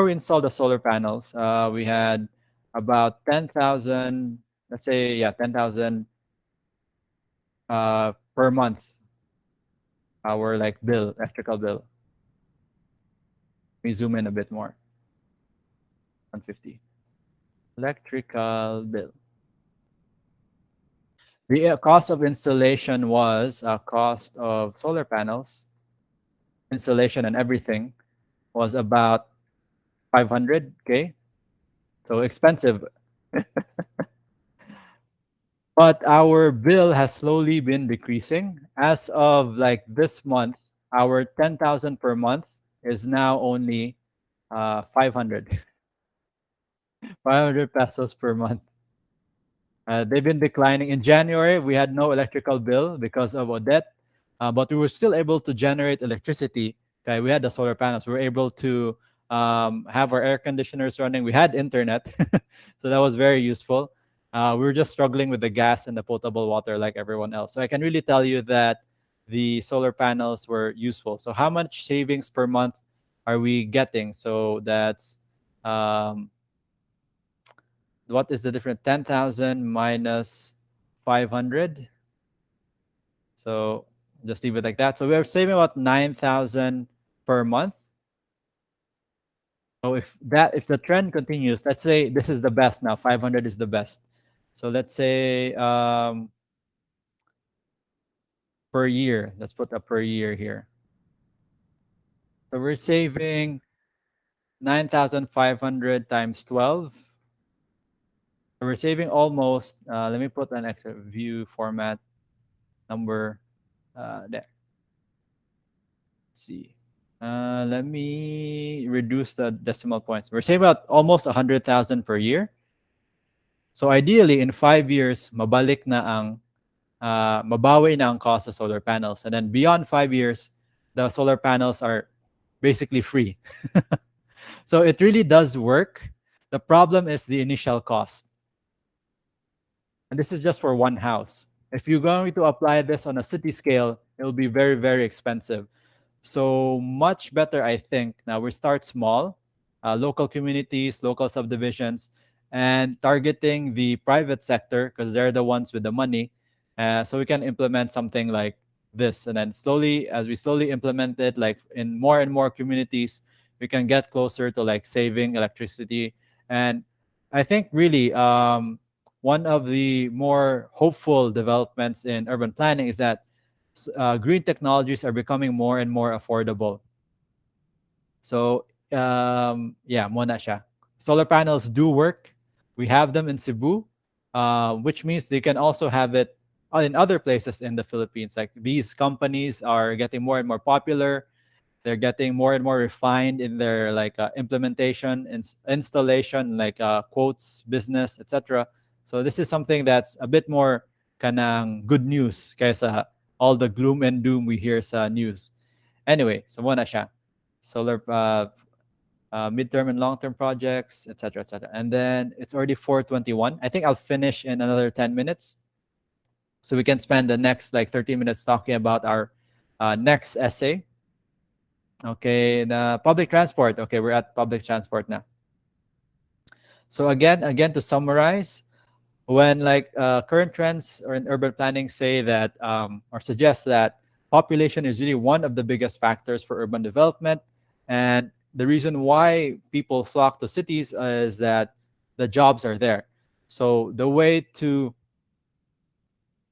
we installed the solar panels, we had about 10,000. Let's say 10,000 per month. Our like electrical bill. We zoom in a bit more. 150. Electrical bill. The cost of installation was cost of solar panels, installation and everything was about 500K. So expensive. But our bill has slowly been decreasing. As of like this month, our 10,000 per month is now only 500, 500 pesos per month. They've been declining. In January, we had no electrical bill because of Odette, but we were still able to generate electricity. Okay, we had the solar panels. We were able to have our air conditioners running. We had internet, so that was very useful. We were just struggling with the gas and the potable water like everyone else. So I can really tell you that the solar panels were useful. So how much savings per month are we getting? So that's um, what is the difference? 10,000 minus 500. So just leave it like that. So we're saving about 9,000 per month. So if the trend continues, let's say this is the best now, 500 is the best. So let's say per year, let's put a per year here. So we're saving 9,500 times 12. So we're saving almost, let me put an extra view format number there. Let's see. Let me reduce the decimal points. We're saving about almost 100,000 per year. So ideally, in 5 years, mabawi na ang cost of solar panels. And then beyond 5 years, the solar panels are basically free. So it really does work. The problem is the initial cost. And this is just for one house. If you're going to apply this on a city scale, it will be very, very expensive. So much better, I think. Now we start small, local communities, local subdivisions, and targeting the private sector because they're the ones with the money. So we can implement something like this, and then slowly, as we slowly implement it, like in more and more communities, we can get closer to like saving electricity. And I think really one of the more hopeful developments in urban planning is that green technologies are becoming more and more affordable. So yeah, muna siya. Solar panels do work. We have them in Cebu, which means they can also have it in other places in the Philippines. Like these companies are getting more and more popular. They're getting more and more refined in their like implementation and installation, like quotes, business, etc. So this is something that's a bit more kanang good news kaysa all the gloom and doom we hear sa news. Anyway, so muna siya. Solar midterm and long-term projects, etc., etc. And then it's already 4:21. I think I'll finish in another 10 minutes. So we can spend the next like 30 minutes talking about our next essay. Okay, the public transport. Okay, we're at public transport now. So again to summarize, when like current trends or in urban planning say that or suggest that population is really one of the biggest factors for urban development, and the reason why people flock to cities is that the jobs are there. So the way to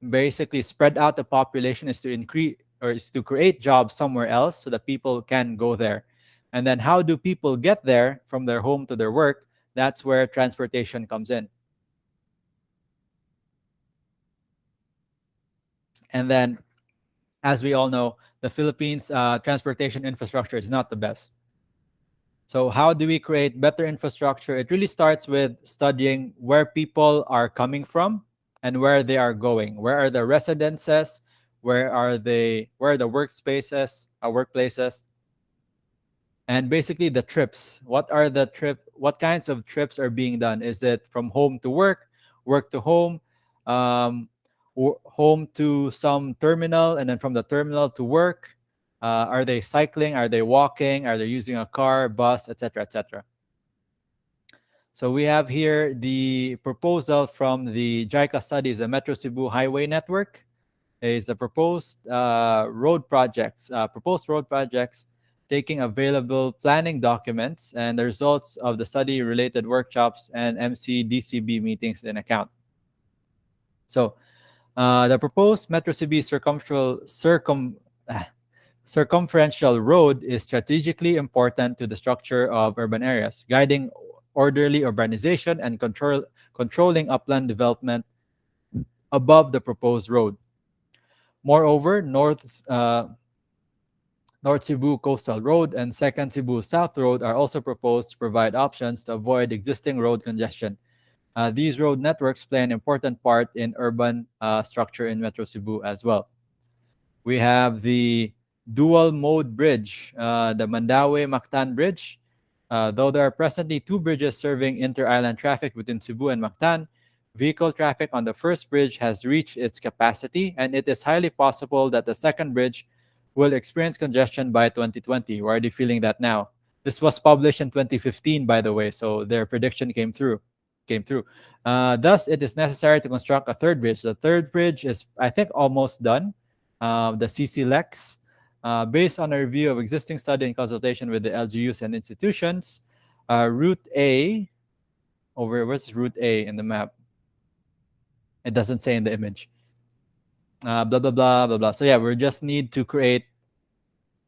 basically spread out the population is to increase or is to create jobs somewhere else so that people can go there. And then how do people get there from their home to their work? That's where transportation comes in. And then, as we all know, the Philippines transportation infrastructure is not the best. So how do we create better infrastructure? It really starts with studying where people are coming from and where they are going. Where are the residences? Where are the workspaces, workplaces? And basically the trips. What kinds of trips are being done? Is it from home to work, work to home, home to some terminal, and then from the terminal to work? Are they cycling? Are they walking? Are they using a car, bus, etc., etc.? So we have here the proposal from the JICA studies, the Metro Cebu Highway Network. Is the proposed road projects, taking available planning documents and the results of the study-related workshops and MCDCB meetings in account. So The proposed Metro Cebu circumferential road is strategically important to the structure of urban areas, guiding orderly urbanization and controlling upland development above the proposed road. Moreover, North Cebu Coastal Road and Second Cebu South Road are also proposed to provide options to avoid existing road congestion. These road networks play an important part in urban structure in Metro Cebu as well. We have the dual mode bridge, the Mandaue Mactan Bridge. Though there are presently two bridges serving inter-island traffic between Cebu and Mactan, vehicle traffic on the first bridge has reached its capacity, and it is highly possible that the second bridge will experience congestion by 2020. We're already feeling that now. This was published in 2015, by the way, so their prediction came through. Came through. Thus, it is necessary to construct a third bridge. The third bridge is, I think, almost done. The CC Lex, based on a review of existing study in consultation with the LGUs and institutions, Route A, where's Route A in the map? It doesn't say in the image. Blah, blah, blah, blah, blah. So yeah, we just need to create,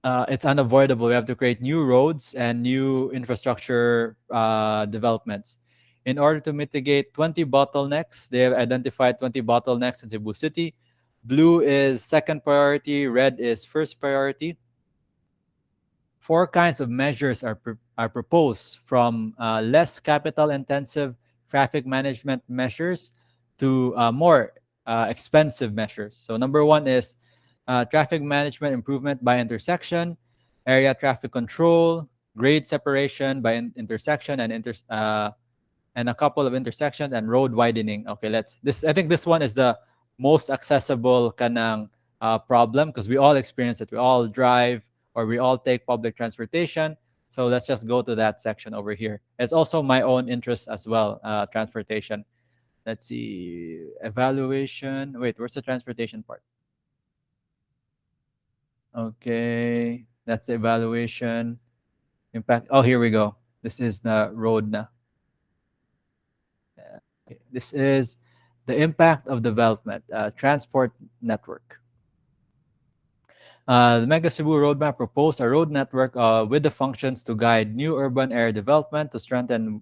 it's unavoidable. We have to create new roads and new infrastructure developments. In order to mitigate 20 bottlenecks, they have identified 20 bottlenecks in Cebu City. Blue is second priority, red is first priority. Four kinds of measures are proposed, from less capital intensive traffic management measures to more expensive measures. So number one is traffic management improvement by intersection, area traffic control, grade separation by intersection and a couple of intersections and road widening. Okay, I think this one is the most accessible kanang problem because we all experience it. We all drive or we all take public transportation. So let's just go to that section over here. It's also my own interest as well, transportation. Let's see, evaluation. Wait, where's the transportation part? Okay, that's the evaluation. Impact. Oh, here we go. This is the road now. Okay. This is the impact of development, transport network. The Mega Cebu Roadmap proposed a road network with the functions to guide new urban area development, to strengthen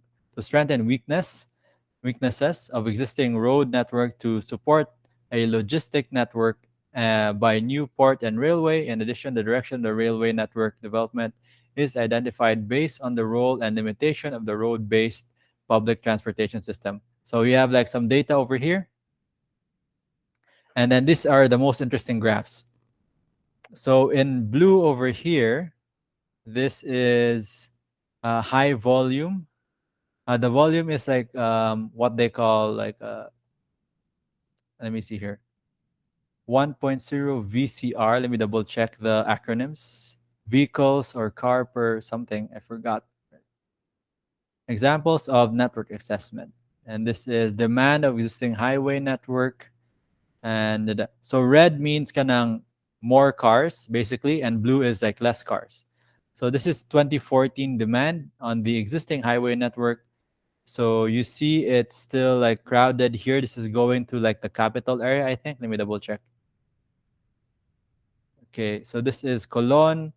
weaknesses of existing road network, to support a logistic network by new port and railway. In addition, the direction of the railway network development is identified based on the role and limitation of the road-based public transportation system. So you have like some data over here. And then these are the most interesting graphs. So in blue over here, this is high volume. The volume is like what they call like, let me see here, 1.0 VCR. Let me double check the acronyms. Vehicles or car per something, I forgot. Examples of network assessment. And this is demand of existing highway network. And so red means kanang more cars basically, and blue is like less cars. So this is 2014 demand on the existing highway network. So you see it's still like crowded here. This is going to like the capital area, I think. Let me double check. Okay, so this is Colon.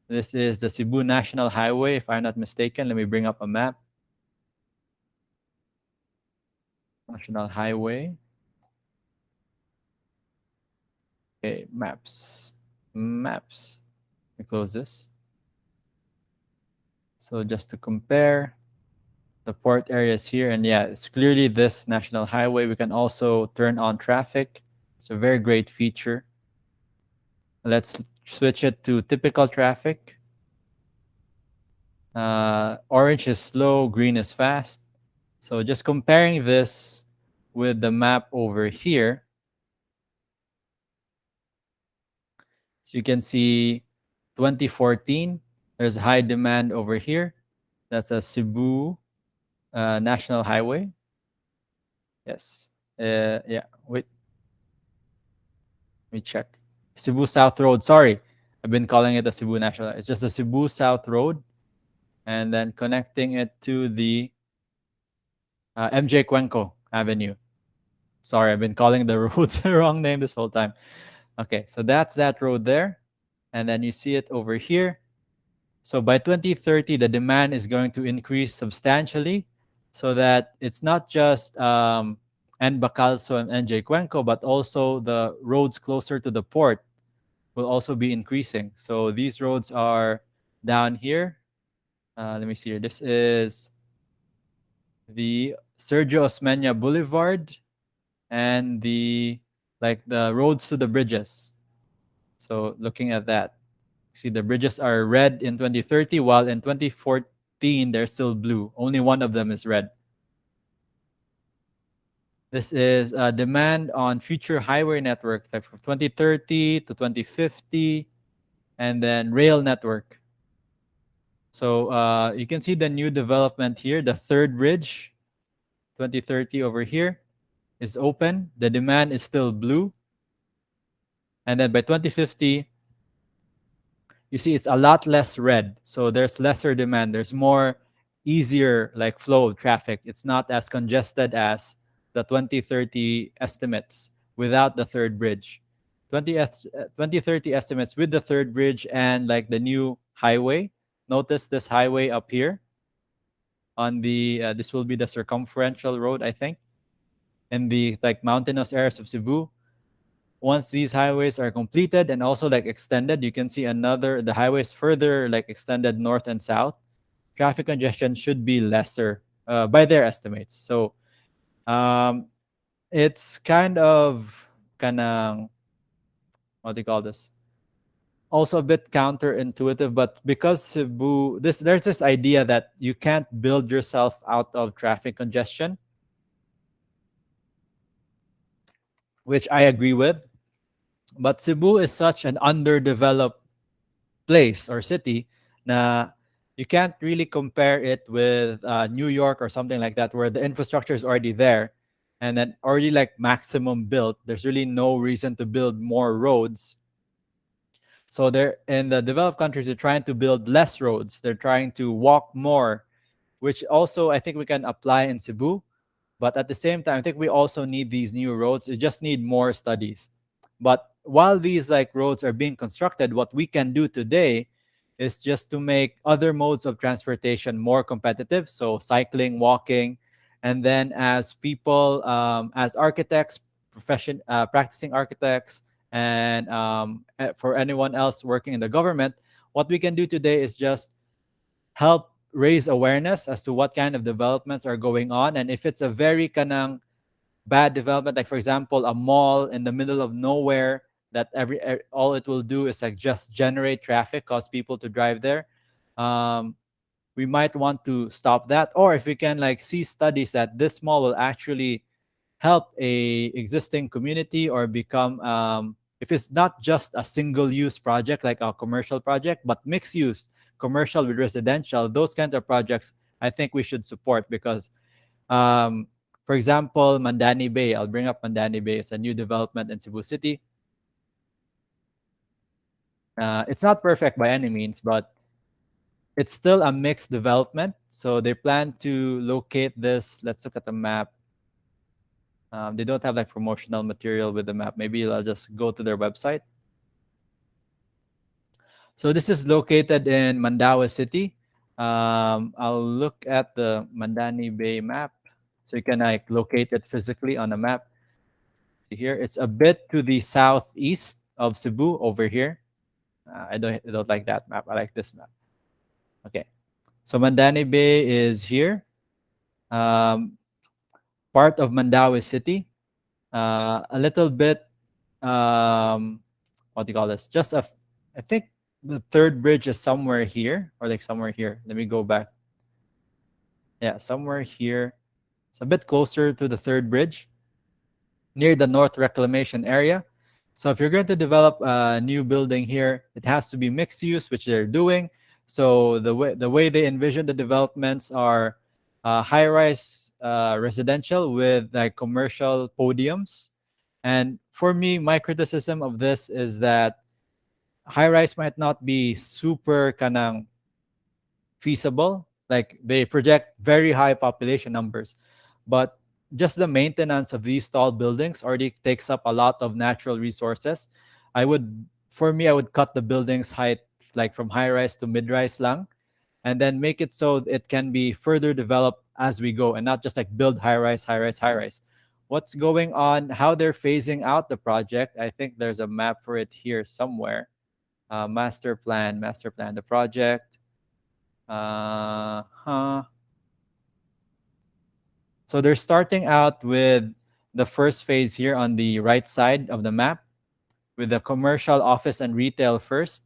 This is the Cebu National Highway, if I'm not mistaken. Let me bring up a map. National Highway. Okay, maps. Maps. Let me close this. So just to compare, the port areas here, and yeah, it's clearly this national highway. We can also turn on traffic. It's a very great feature. Let's switch it to typical traffic. Orange is slow, green is fast. So just comparing this with the map over here, so you can see 2014, there's high demand over here. That's a Cebu National Highway. Yes. Yeah, wait. Let me check. Cebu South Road. Sorry, I've been calling it a Cebu National. It's just a Cebu South Road, and then connecting it to the MJ Cuenco Avenue. Sorry, I've been calling the roads the wrong name this whole time. Okay, so that's that road there. And then you see it over here. So by 2030, the demand is going to increase substantially so that it's not just N. Bacalso and NJ Cuenco, but also the roads closer to the port will also be increasing. So these roads are down here. Let me see here. This is the Sergio Osmeña Boulevard and the roads to the bridges. So looking at that, see the bridges are red in 2030, while in 2014 they're still blue. Only one of them is red. This is demand on future highway network, like from 2030 to 2050, and then rail network. So you can see the new development here. The third bridge, 2030 over here, is open. The demand is still blue. And then by 2050, you see it's a lot less red. So there's lesser demand. There's more easier like flow of traffic. It's not as congested as the 2030 estimates without the third bridge. 2030 estimates with the third bridge and like the new highway. Notice this highway up here on the this will be the circumferential road, I think, in the like mountainous areas of Cebu. Once these highways are completed and also like extended, you can see the highways further like extended north and south. Traffic congestion should be lesser by their estimates. So um, it's kind of what do you call this? Also a bit counterintuitive, but because Cebu, there's this idea that you can't build yourself out of traffic congestion, which I agree with. But Cebu is such an underdeveloped place or city na you can't really compare it with New York or something like that, where the infrastructure is already there and then already like maximum built. There's really no reason to build more roads. So they're in the developed countries, they're trying to build less roads. They're trying to walk more, which also I think we can apply in Cebu. But at the same time, I think we also need these new roads. We just need more studies. But while these like roads are being constructed, what we can do today is just to make other modes of transportation more competitive. So cycling, walking, and then as people, as architects, practicing architects, and for anyone else working in the government, what we can do today is just help raise awareness as to what kind of developments are going on. And if it's a very kanang bad development, like for example, a mall in the middle of nowhere that all it will do is like just generate traffic, cause people to drive there. Um, we might want to stop that. Or if we can like see studies that this mall will actually help a existing community or become if it's not just a single use project like a commercial project but mixed use commercial with residential, those kinds of projects I think we should support because for example, Mandani Bay, I'll bring up Mandani Bay. It's a new development in Cebu City. It's not perfect by any means, but it's still a mixed development. So they plan to locate this. Let's look at the map. They don't have like promotional material with the map. Maybe I'll just go to their website. So this is located in Mandaue City. I'll look at the Mandani Bay map so you can like locate it physically on a map. See here, it's a bit to the southeast of Cebu over here. I don't like that map. I like this map. Okay, so Mandani Bay is here. Part of Mandaue City. A little bit what do you call this? I think the third bridge is somewhere here or like somewhere here. Let me go back. Yeah, somewhere here. It's a bit closer to the third bridge near the North Reclamation area. So if you're going to develop a new building here, it has to be mixed use, which they're doing. So the way they envision the developments are high-rise residential with like commercial podiums. And for me, my criticism of this is that high-rise might not be super kanang feasible. Like they project very high population numbers, but just the maintenance of these tall buildings already takes up a lot of natural resources. For me, I would cut the building's height like from high rise to mid rise lang, and then make it so it can be further developed as we go, and not just like build high rise, high rise, high rise. What's going on? How they're phasing out the project? I think there's a map for it here somewhere. Master plan, the project. Huh. So they're starting out with the first phase here on the right side of the map with the commercial, office, and retail first.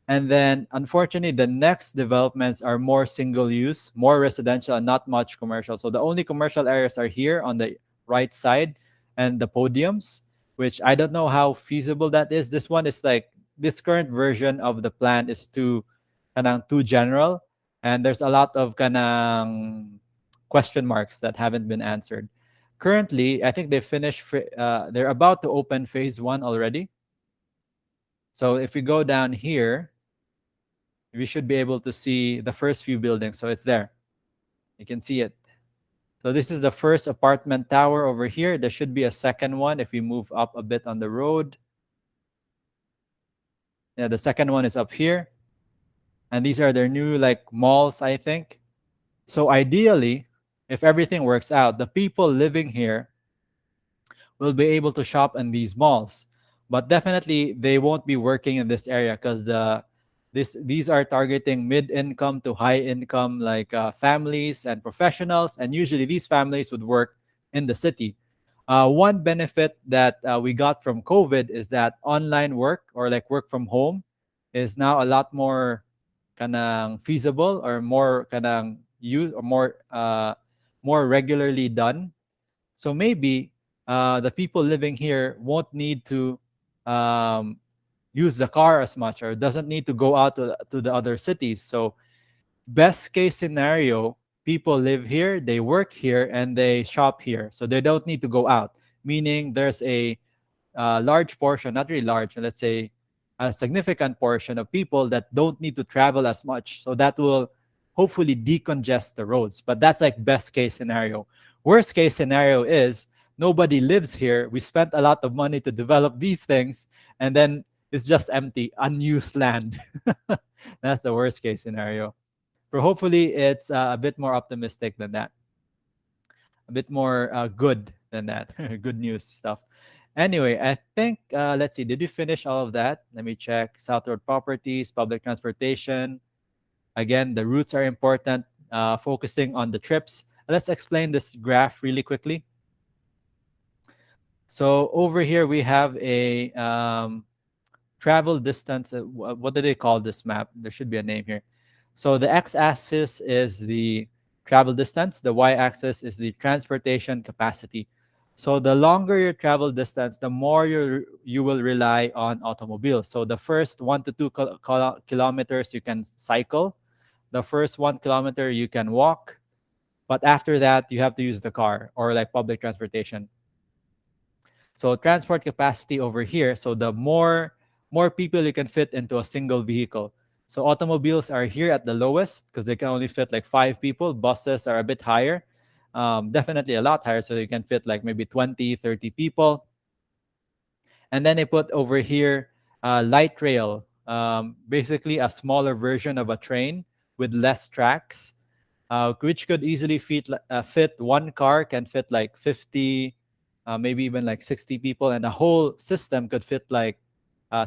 And then, unfortunately, the next developments are more single use, more residential, and not much commercial. So the only commercial areas are here on the right side and the podiums, which I don't know how feasible that is. This one is like this current version of the plan is too general, and there's a lot of kanang question marks that haven't been answered. Currently, I think they're about to open phase one already. So if we go down here, we should be able to see the first few buildings. So it's there. You can see it. So this is the first apartment tower over here. There should be a second one if we move up a bit on the road. Yeah, the second one is up here. And these are their new like malls, I think. So ideally, if everything works out, the people living here will be able to shop in these malls. But definitely they won't be working in this area because these are targeting mid-income to high-income like families and professionals, and usually these families would work in the city. One benefit that we got from COVID is that online work or like work from home is now a lot more kanang feasible or more kanang use or more regularly done. So maybe the people living here won't need to um, use the car as much or doesn't need to go out to the other cities. So best case scenario, people live here, they work here, and they shop here. So they don't need to go out, meaning there's a large portion, not really large, let's say a significant portion of people that don't need to travel as much. So that will hopefully decongest the roads. But that's like best case scenario. Worst case scenario is nobody lives here. We spent a lot of money to develop these things, and then it's just empty, unused land. That's the worst case scenario. But hopefully, it's a bit more optimistic than that, a bit more good than that. Good news stuff. Anyway, I think let's see. Did we finish all of that? Let me check. South Road properties, public transportation. Again, the routes are important. Focusing on the trips. Let's explain this graph really quickly. So over here we have a travel distance. What do they call this map? There should be a name here. So the x-axis is the travel distance. The y-axis is the transportation capacity. So the longer your travel distance, the more you will rely on automobiles. So the first 1 to 2 kilometers you can cycle. The first 1 kilometer you can walk. But after that, you have to use the car or like public transportation. So transport capacity over here. So the more people you can fit into a single vehicle. So automobiles are here at the lowest because they can only fit like 5 people. Buses are a bit higher, definitely a lot higher. So you can fit like maybe 20, 30 people. And then they put over here light rail, basically a smaller version of a train with less tracks, which could easily fit one car can fit like 50, maybe even like 60 people, and a whole system could fit like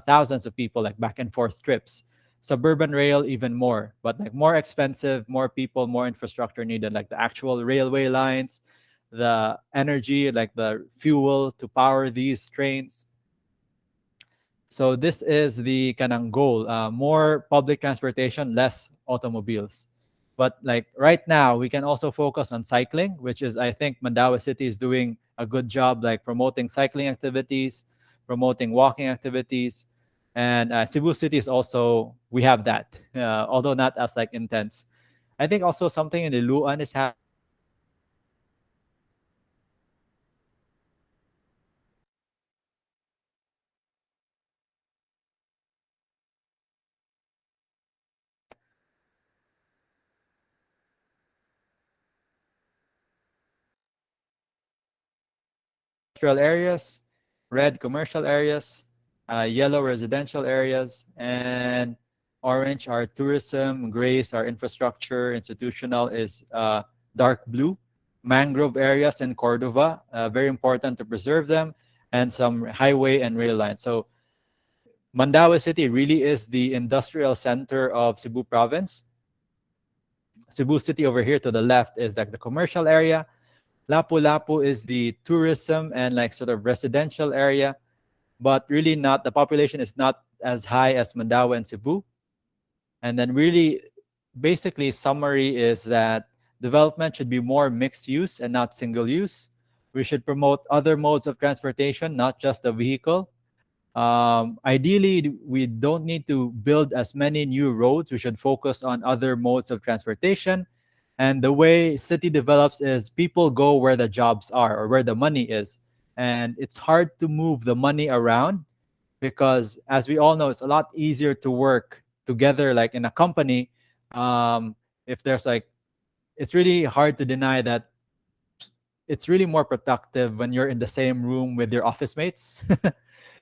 thousands of people, like back and forth trips. Suburban rail, even more, but like more expensive, more people, more infrastructure needed, like the actual railway lines, the energy, like the fuel to power these trains. So this is the kanang goal. More public transportation, less automobiles. But like right now, we can also focus on cycling, which is I think Mandaue City is doing a good job, like promoting cycling activities, promoting walking activities, and Cebu City is also we have that, although not as like intense. I think also something in Iluan is happening. industrial areas, red commercial areas, yellow residential areas, and orange are tourism, grays are infrastructure, institutional is dark blue. Mangrove areas in Cordova, very important to preserve them, and some highway and rail lines. So Mandaue City really is the industrial center of Cebu province. Cebu City over here to the left is like the commercial area. Lapu-Lapu is the tourism and like sort of residential area, but really not, the population is not as high as Mandaue and Cebu. And then really, basically summary is that development should be more mixed use and not single use. We should promote other modes of transportation, not just the vehicle. Ideally, we don't need to build as many new roads. We should focus on other modes of transportation. And the way city develops is people go where the jobs are or where the money is. And it's hard to move the money around because, as we all know, it's a lot easier to work together, like in a company. If there's like, it's really hard to deny that it's really more productive when you're in the same room with your office mates.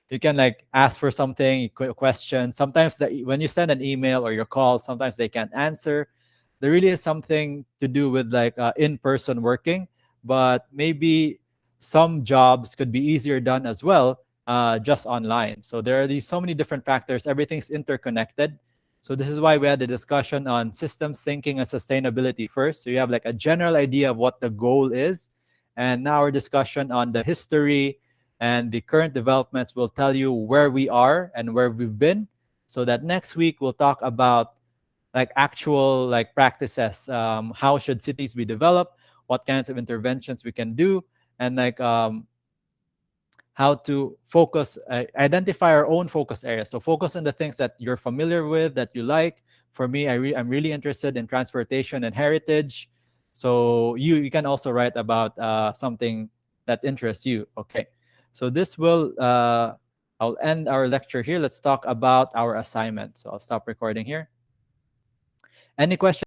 You can like ask for something, question. Sometimes when you send an email or your call, sometimes they can't answer. There really is something to do with like in-person working, but maybe some jobs could be easier done as well, just online. So there are these so many different factors. Everything's interconnected. So this is why we had a discussion on systems thinking and sustainability first. So you have like a general idea of what the goal is, and now our discussion on the history and the current developments will tell you where we are and where we've been, so that next week we'll talk about like actual like practices. How should cities be developed, what kinds of interventions we can do, and like how to focus, identify our own focus areas. So focus on the things that you're familiar with, that you like. For me, I'm really interested in transportation and heritage. So you can also write about something that interests you. Okay. So this will, I'll end our lecture here. Let's talk about our assignment. So I'll stop recording here. Any questions?